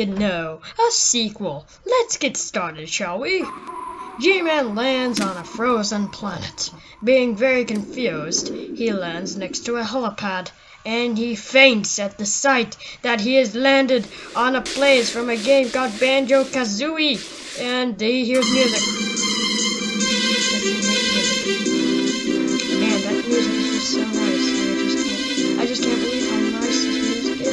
you know? A sequel. Let's get started, shall we? Gman lands on a frozen planet. Being very confused, he lands next to a helipad, and he faints at the sight that he has landed on a place from a game called Banjo-Kazooie, and he hears music. Man, that music is just so nice. I just can't believe how nice this music is.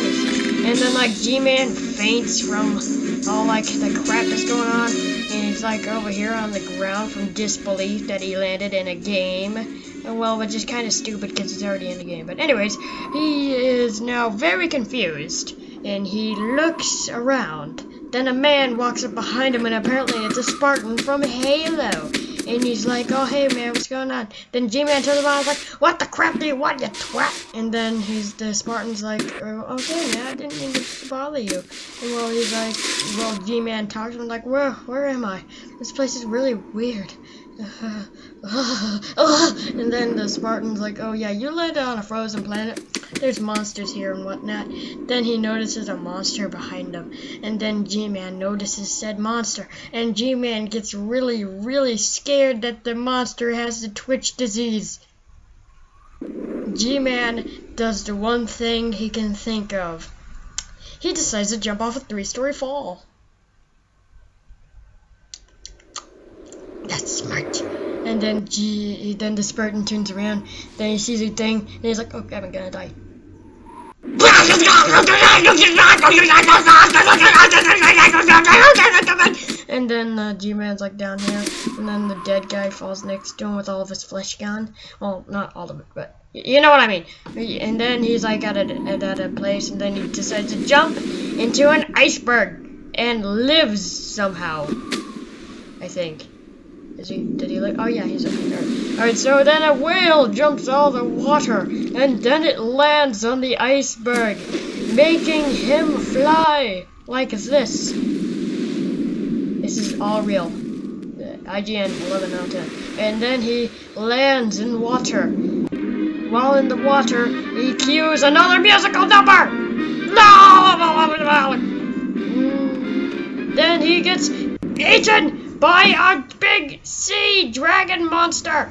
And then like Gman faints from all like the crap that's going on, and he's like over here on the ground from disbelief that he landed in a game. And well, which is kind of stupid because it's already in the game. But anyways, he is now very confused, and he looks around. Then a man walks up behind him, and apparently it's a Spartan from Halo. And he's like, oh, hey, man, what's going on? Then Gman turns around and is like, what the crap do you want, you twat? And then the Spartan's like, oh, okay, man, I didn't mean to bother you. And well, he's like, well, Gman talks to him like, where am I? This place is really weird. And then the Spartan's like, oh, yeah, you landed on a frozen planet. There's monsters here and whatnot. Then he notices a monster behind him. And then Gman notices said monster. And Gman gets really, really scared that the monster has the Twitch disease. Gman does the one thing he can think of. He decides to jump off a 3-story fall. That's smart. And then then the Spartan turns around, then he sees a thing, and he's like, okay, I'm gonna die. And then Gman's like down here, and then the dead guy falls next to him with all of his flesh gone. Well, not all of it, but you know what I mean. And then he's like at a place, and then he decides to jump into an iceberg and lives somehow, I think. Did he live? Oh yeah, he's okay there. Alright, so then a whale jumps all the water, and then it lands on the iceberg, making him fly like this. This is all real. IGN 11 out of 10. And then he lands in water. While in the water, he cues another musical number! No! Then he gets eaten by a big sea dragon monster.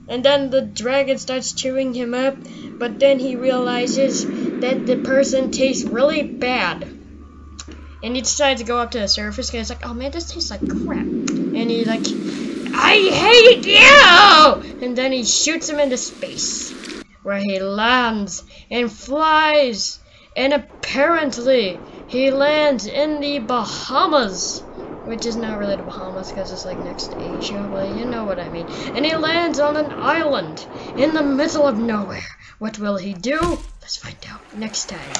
And then the dragon starts chewing him up, but then he realizes that the person tastes really bad. And he decides to go up to the surface, because he's like, oh man, this tastes like crap. And he's like, I hate you! And then he shoots him into space, where he lands and flies. And apparently, he lands in the Bahamas. Which is not really the Bahamas because it's like next to Asia, but you know what I mean. And he lands on an island in the middle of nowhere. What will he do? Let's find out next time.